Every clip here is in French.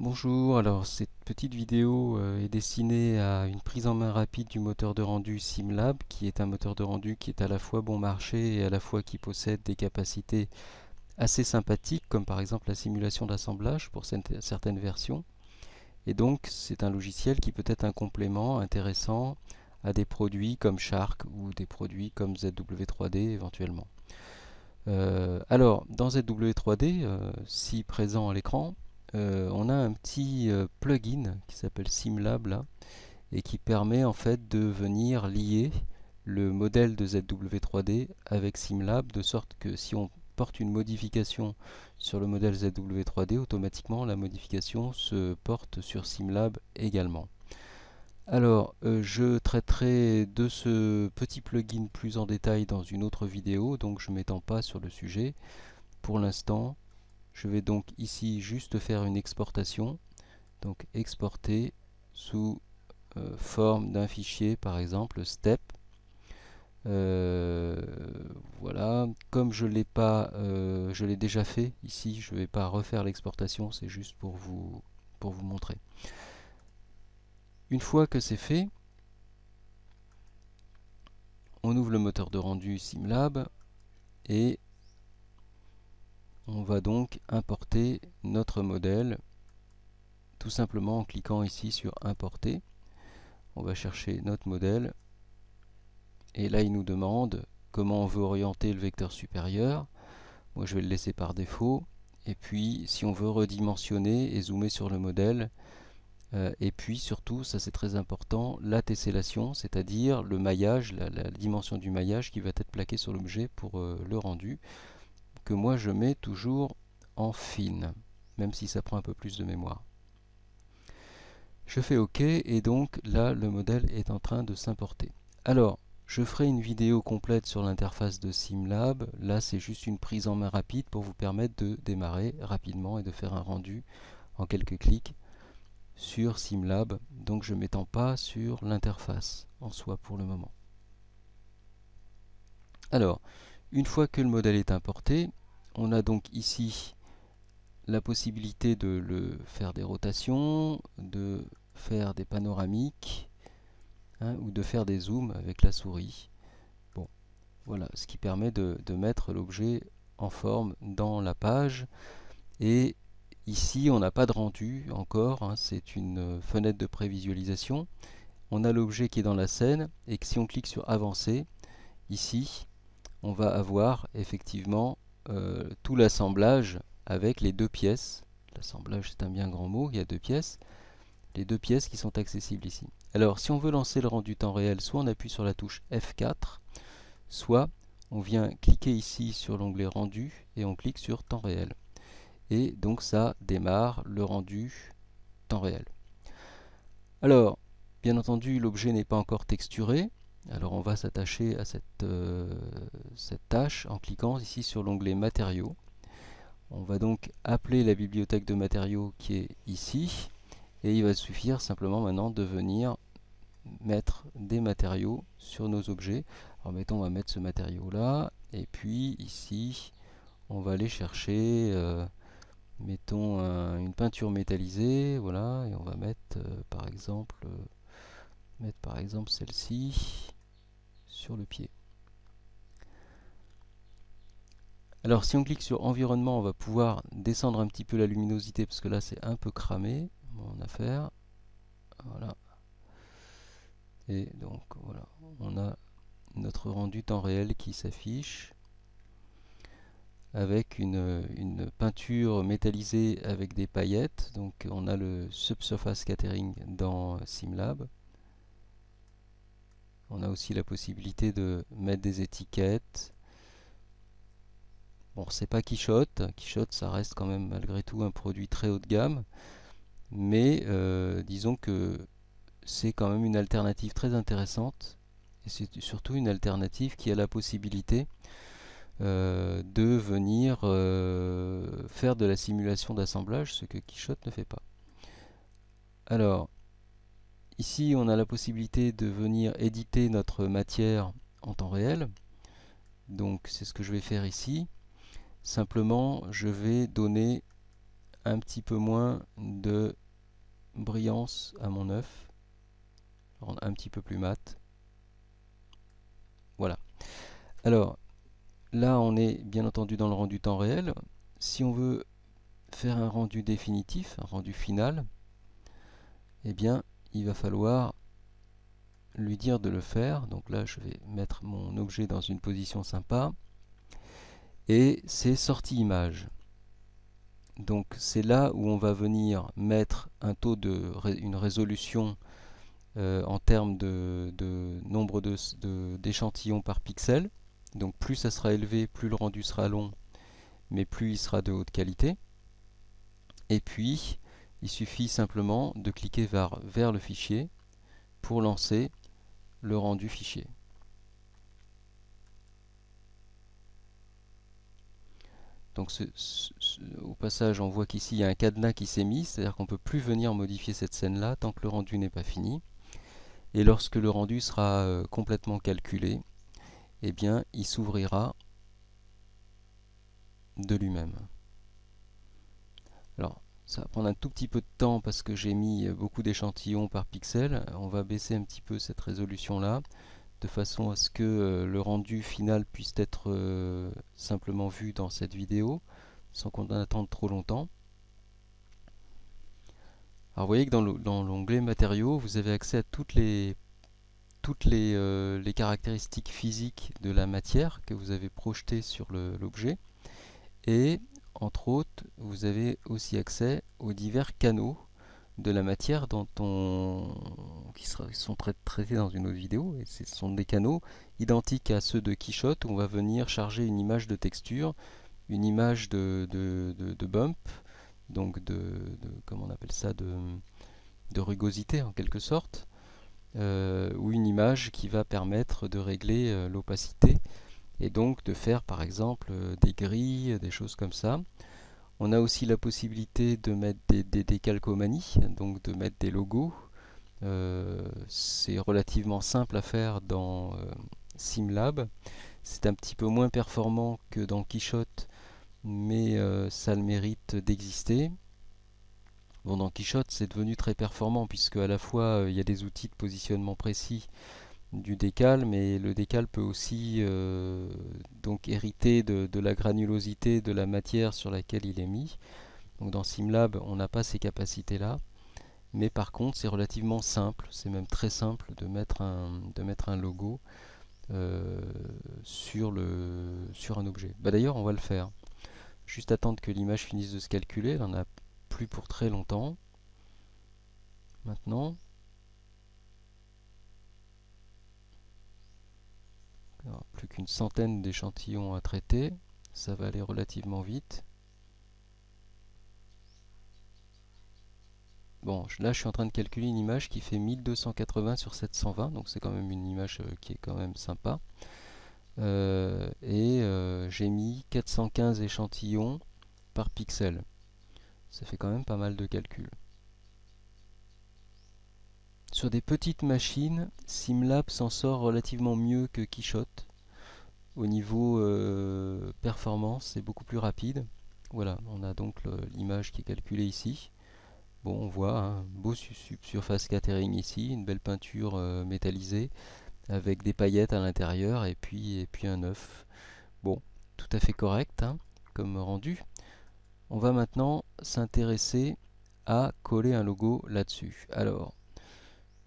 Bonjour, alors cette petite vidéo est destinée à une prise en main rapide du moteur de rendu Simlab, qui est un moteur de rendu qui est à la fois bon marché et à la fois qui possède des capacités assez sympathiques, comme par exemple la simulation d'assemblage pour certaines versions. Et donc c'est un logiciel qui peut être un complément intéressant à des produits comme Shark ou des produits comme ZW3D éventuellement. Alors dans ZW3D, si présent à l'écran, on a un petit plugin qui s'appelle Simlab là, et qui permet en fait de venir lier le modèle de ZW3D avec Simlab, de sorte que si on porte une modification sur le modèle ZW3D, automatiquement la modification se porte sur Simlab également. Alors, je traiterai de ce petit plugin plus en détail dans une autre vidéo, donc je ne m'étends pas sur le sujet. Pour l'instant, je vais donc ici juste faire une exportation, donc exporter sous forme d'un fichier, par exemple step. Euh, voilà, comme je l'ai pas, je l'ai déjà fait ici, je ne vais pas refaire l'exportation, c'est juste pour vous montrer. Une fois que c'est fait, on ouvre le moteur de rendu Simlab et on va donc importer notre modèle tout simplement en cliquant ici sur importer. On va chercher notre modèle et là il nous demande comment on veut orienter le vecteur supérieur. Moi je vais le laisser par défaut, et puis si on veut redimensionner et zoomer sur le modèle, et puis surtout, ça c'est très important, la tessellation, c'est-à-dire le maillage, la dimension du maillage qui va être plaqué sur l'objet pour le rendu, que moi je mets toujours en fine, même si ça prend un peu plus de mémoire. Je fais OK et donc là le modèle est en train de s'importer. Alors, je ferai une vidéo complète sur l'interface de Simlab. Là, c'est juste une prise en main rapide pour vous permettre de démarrer rapidement et de faire un rendu en quelques clics sur Simlab. Donc, je ne m'étends pas sur l'interface en soi pour le moment. Alors, une fois que le modèle est importé, on a donc ici la possibilité de le faire des rotations, de faire des panoramiques, ou de faire des zooms avec la souris. Bon, voilà, ce qui permet de mettre l'objet en forme dans la page. Et ici, on n'a pas de rendu encore, c'est une fenêtre de prévisualisation. On a l'objet qui est dans la scène, et que si on clique sur avancer, ici, on va avoir effectivement tout l'assemblage avec les deux pièces. L'assemblage, c'est un bien grand mot, il y a deux pièces. Les deux pièces qui sont accessibles ici. Alors, si on veut lancer le rendu temps réel, soit on appuie sur la touche F4, soit on vient cliquer ici sur l'onglet rendu et on clique sur temps réel. Et donc ça démarre le rendu temps réel. Alors, bien entendu, l'objet n'est pas encore texturé. Alors on va s'attacher à cette tâche en cliquant ici sur l'onglet matériaux. On va donc appeler la bibliothèque de matériaux qui est ici. Et il va suffire simplement maintenant de venir mettre des matériaux sur nos objets. Alors mettons, on va mettre ce matériau là, et puis ici on va aller chercher mettons une peinture métallisée, voilà, et on va mettre par exemple celle-ci sur le pied. Alors si on clique sur environnement, on va pouvoir descendre un petit peu la luminosité parce que là c'est un peu cramé mon affaire. Voilà. Et donc voilà, on a notre rendu temps réel qui s'affiche avec une peinture métallisée avec des paillettes. Donc on a le Subsurface Scattering dans Simlab. On a aussi la possibilité de mettre des étiquettes. Bon, c'est pas Quichotte. Quichotte, ça reste quand même malgré tout un produit très haut de gamme. Mais disons que c'est quand même une alternative très intéressante. Et c'est surtout une alternative qui a la possibilité de venir faire de la simulation d'assemblage, ce que Quichotte ne fait pas. Alors, ici on a la possibilité de venir éditer notre matière en temps réel. Donc c'est ce que je vais faire ici. Simplement, je vais donner un petit peu moins de brillance à mon œuf, rendre un petit peu plus mat. Voilà. Alors là, on est bien entendu dans le rendu temps réel. Si on veut faire un rendu définitif, un rendu final, eh bien, il va falloir lui dire de le faire. Donc là, je vais mettre mon objet dans une position sympa. Et c'est sortie image. Donc c'est là où on va venir mettre un taux une résolution en termes de nombre d'échantillons par pixel. Donc plus ça sera élevé, plus le rendu sera long, mais plus il sera de haute qualité. Et puis, il suffit simplement de cliquer vers le fichier pour lancer le rendu fichier. Donc au passage, on voit qu'ici il y a un cadenas qui s'est mis, c'est-à-dire qu'on ne peut plus venir modifier cette scène-là tant que le rendu n'est pas fini. Et lorsque le rendu sera complètement calculé, eh bien, il s'ouvrira de lui-même. Alors, ça va prendre un tout petit peu de temps parce que j'ai mis beaucoup d'échantillons par pixel. On va baisser un petit peu cette résolution-là, de façon à ce que le rendu final puisse être simplement vu dans cette vidéo, sans qu'on en attende trop longtemps. Alors vous voyez que dans l'onglet matériaux, vous avez accès à toutes les caractéristiques physiques de la matière que vous avez projetées sur l'objet. Et entre autres, vous avez aussi accès aux divers canaux de la matière qui sont traités dans une autre vidéo. Et ce sont des canaux identiques à ceux de Quichotte où on va venir charger une image de texture, une image de bump, donc comment on appelle ça, de rugosité en quelque sorte, ou une image qui va permettre de régler l'opacité et donc de faire par exemple des grilles, des choses comme ça. On a aussi la possibilité de mettre des décalcomanies, donc de mettre des logos. C'est relativement simple à faire dans SimLab. C'est un petit peu moins performant que dans Quichotte, mais ça a le mérite d'exister. Bon, dans Quichotte, c'est devenu très performant puisque à la fois il y a des outils de positionnement précis du décal, mais le décal peut aussi donc hériter de la granulosité de la matière sur laquelle il est mis. Donc dans SimLab, on n'a pas ces capacités-là, mais par contre, c'est relativement simple, c'est même très simple de mettre un logo sur un objet. Bah, d'ailleurs, on va le faire. Juste attendre que l'image finisse de se calculer, elle n'en a plus pour très longtemps. Maintenant, alors, plus qu'une centaine d'échantillons à traiter, ça va aller relativement vite. Bon, là je suis en train de calculer une image qui fait 1280 sur 720, donc c'est quand même une image qui est quand même sympa. J'ai mis 415 échantillons par pixel. Ça fait quand même pas mal de calculs. Sur des petites machines, SimLab s'en sort relativement mieux que Quichotte. Au niveau performance, c'est beaucoup plus rapide. Voilà, on a donc l'image qui est calculée ici. Bon, on voit un beau surface scattering ici, une belle peinture métallisée avec des paillettes à l'intérieur et puis un œuf. Bon, tout à fait correct hein, comme rendu. On va maintenant s'intéresser à coller un logo là-dessus. Alors,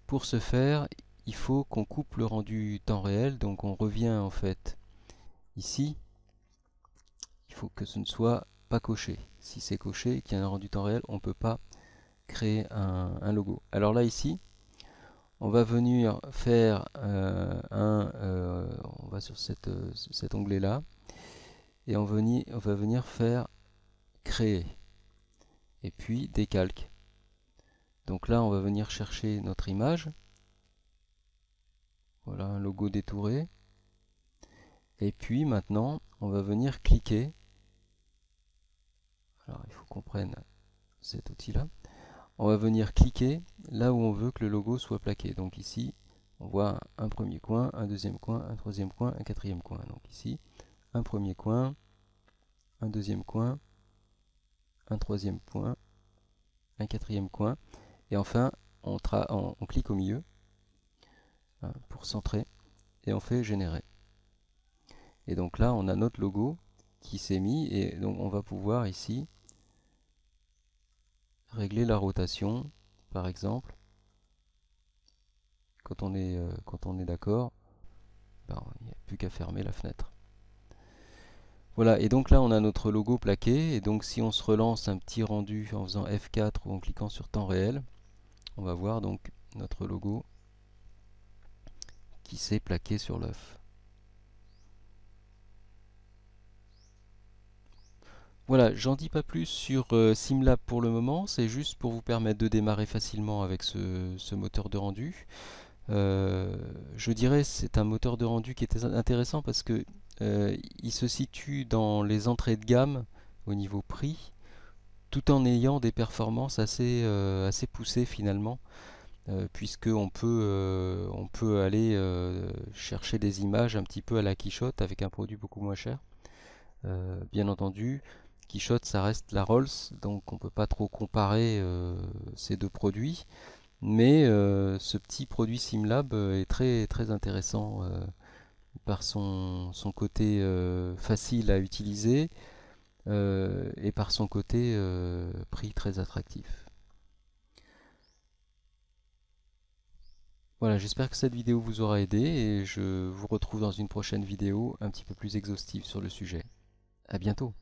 pour ce faire, il faut qu'on coupe le rendu temps réel. Donc on revient en fait ici. Il faut que ce ne soit pas coché. Si c'est coché et qu'il y a un rendu temps réel, on ne peut pas créer un logo. Alors là ici, on va venir faire on va sur cet onglet là et on va venir faire créer et puis décalque. Donc là on va venir chercher notre image. Voilà un logo détouré. Et puis maintenant on va venir cliquer. Alors il faut qu'on prenne cet outil là. On va venir cliquer là où on veut que le logo soit plaqué. Donc ici, on voit un premier coin, un deuxième coin, un troisième coin, un quatrième coin. Donc ici, un premier coin, un deuxième coin, un troisième coin, un quatrième coin, et enfin on clique au milieu hein, pour centrer, et on fait générer. Et donc là on a notre logo qui s'est mis, et donc on va pouvoir ici régler la rotation, par exemple, quand on est d'accord, ben, il n'y a plus qu'à fermer la fenêtre. Voilà, et donc là on a notre logo plaqué, et donc si on se relance un petit rendu en faisant F4 ou en cliquant sur temps réel, on va voir donc notre logo qui s'est plaqué sur l'œuf. Voilà, j'en dis pas plus sur Simlab pour le moment, c'est juste pour vous permettre de démarrer facilement avec ce moteur de rendu. Je dirais c'est un moteur de rendu qui est intéressant parce que il se situe dans les entrées de gamme au niveau prix, tout en ayant des performances assez poussées finalement, puisque on peut aller chercher des images un petit peu à la Quichotte avec un produit beaucoup moins cher. Bien entendu, Quichotte ça reste la Rolls, donc on ne peut pas trop comparer ces deux produits. Mais ce petit produit Simlab est très intéressant par son côté facile à utiliser et par son côté prix très attractif. Voilà, j'espère que cette vidéo vous aura aidé et je vous retrouve dans une prochaine vidéo un petit peu plus exhaustive sur le sujet. À bientôt!